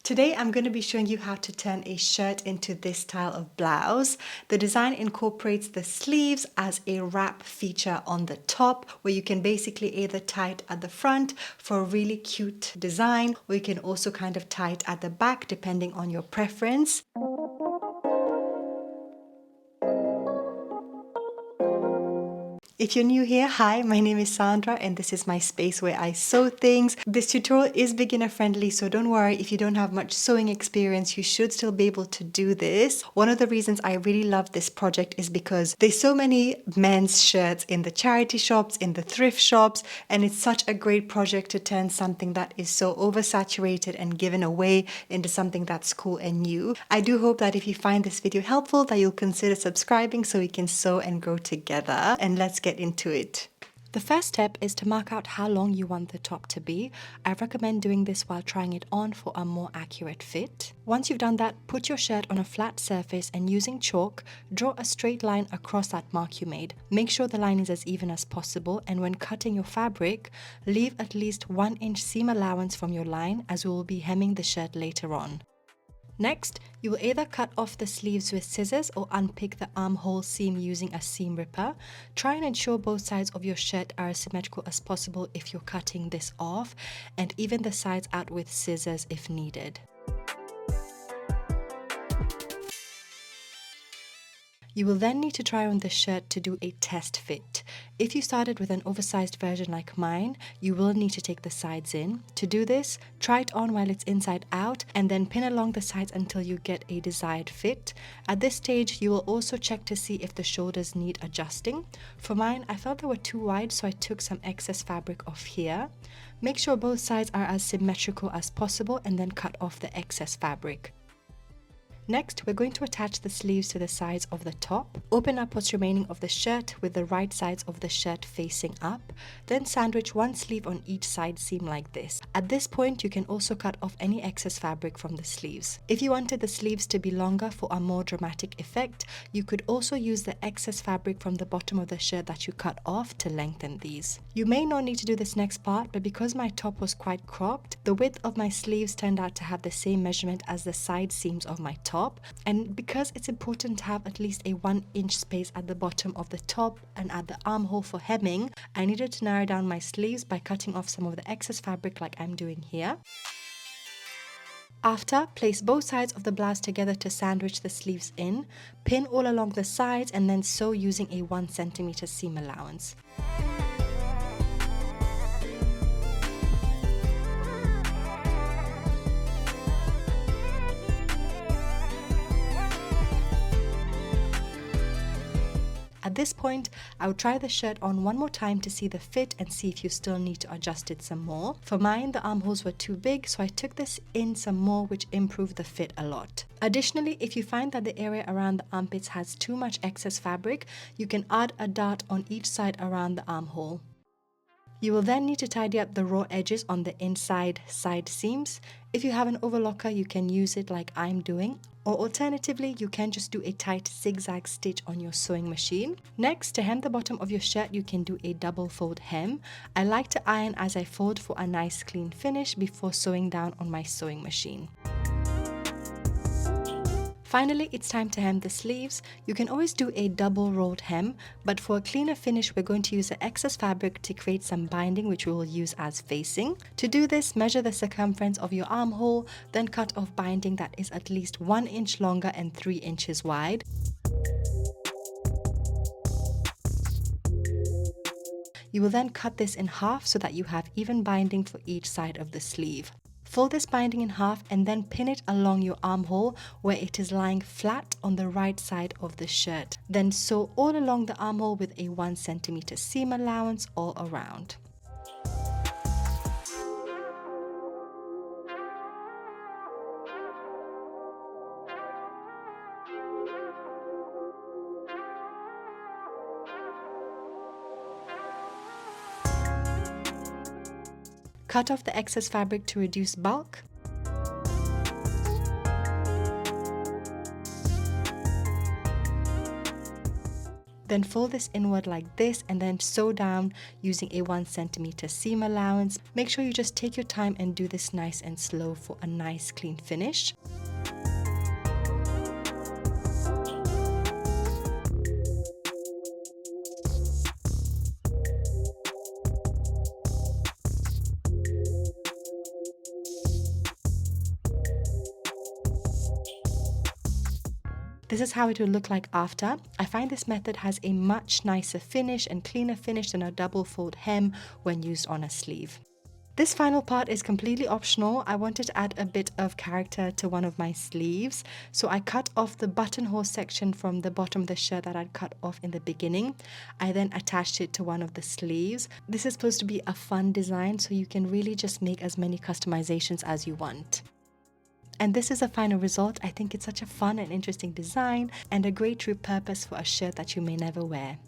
Today I'm going to be showing you how to turn a shirt into this style of blouse. The design incorporates the sleeves as a wrap feature on the top, where you can basically either tie it at the front for a really cute design, or you can also kind of tie it at the back depending on your preference. If you're new here, hi, my name is Sandra and this is my space where I sew things. This tutorial is beginner friendly, so don't worry if you don't have much sewing experience, you should still be able to do this. One of the reasons I really love this project is because there's so many men's shirts in the charity shops, in the thrift shops, and it's such a great project to turn something that is so oversaturated and given away into something that's cool and new. I do hope that if you find this video helpful, that you'll consider subscribing so we can sew and grow together. And let's get into it. The first step is to mark out how long you want the top to be. I recommend doing this while trying it on for a more accurate fit. Once you've done that, put your shirt on a flat surface and using chalk, draw a straight line across that mark you made. Make sure the line is as even as possible, and when cutting your fabric, leave at least 1 inch seam allowance from your line, as we will be hemming the shirt later on. Next, you will either cut off the sleeves with scissors or unpick the armhole seam using a seam ripper. Try and ensure both sides of your shirt are as symmetrical as possible if you're cutting this off, and even the sides out with scissors if needed. You will then need to try on the shirt to do a test fit. If you started with an oversized version like mine, you will need to take the sides in. To do this, try it on while it's inside out and then pin along the sides until you get a desired fit. At this stage, you will also check to see if the shoulders need adjusting. For mine, I felt they were too wide, so I took some excess fabric off here. Make sure both sides are as symmetrical as possible and then cut off the excess fabric. Next, we're going to attach the sleeves to the sides of the top. Open up what's remaining of the shirt with the right sides of the shirt facing up. Then sandwich one sleeve on each side seam like this. At this point, you can also cut off any excess fabric from the sleeves. If you wanted the sleeves to be longer for a more dramatic effect, you could also use the excess fabric from the bottom of the shirt that you cut off to lengthen these. You may not need to do this next part, but because my top was quite cropped, the width of my sleeves turned out to have the same measurement as the side seams of my top. And because it's important to have at least a 1 inch space at the bottom of the top and at the armhole for hemming, I needed to narrow down my sleeves by cutting off some of the excess fabric like I'm doing here. After, place both sides of the blouse together to sandwich the sleeves in, pin all along the sides and then sew using a 1 centimeter seam allowance. At this point, I would try the shirt on one more time to see the fit and see if you still need to adjust it some more. For mine, the armholes were too big, so I took this in some more, which improved the fit a lot. Additionally, if you find that the area around the armpits has too much excess fabric, you can add a dart on each side around the armhole. You will then need to tidy up the raw edges on the inside side seams. If you have an overlocker, you can use it like I'm doing, or alternatively, you can just do a tight zigzag stitch on your sewing machine. Next, to hem the bottom of your shirt, you can do a double fold hem. I like to iron as I fold for a nice clean finish before sewing down on my sewing machine. Finally, it's time to hem the sleeves. You can always do a double rolled hem, but for a cleaner finish, we're going to use the excess fabric to create some binding, which we will use as facing. To do this, measure the circumference of your armhole, then cut off binding that is at least 1 inch longer and 3 inches wide. You will then cut this in half so that you have even binding for each side of the sleeve. Fold this binding in half and then pin it along your armhole where it is lying flat on the right side of the shirt. Then sew all along the armhole with a 1 centimeter seam allowance all around. Cut off the excess fabric to reduce bulk. Then fold this inward like this and then sew down using a 1 centimeter seam allowance. Make sure you just take your time and do this nice and slow for a nice clean finish. This is how it will look like after. I find this method has a much nicer finish and cleaner finish than a double fold hem when used on a sleeve. This final part is completely optional. I wanted to add a bit of character to one of my sleeves. So I cut off the buttonhole section from the bottom of the shirt that I'd cut off in the beginning. I then attached it to one of the sleeves. This is supposed to be a fun design, so you can really just make as many customizations as you want. And this is a final result. I think it's such a fun and interesting design and a great true purpose for a shirt that you may never wear.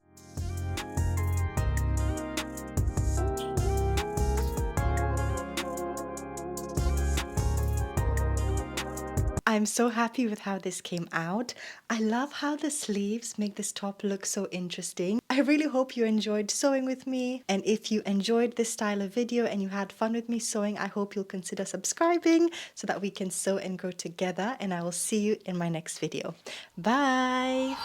I'm so happy with how this came out. I love how the sleeves make this top look so interesting. I really hope you enjoyed sewing with me. And if you enjoyed this style of video and you had fun with me sewing, I hope you'll consider subscribing so that we can sew and grow together. And I will see you in my next video. Bye!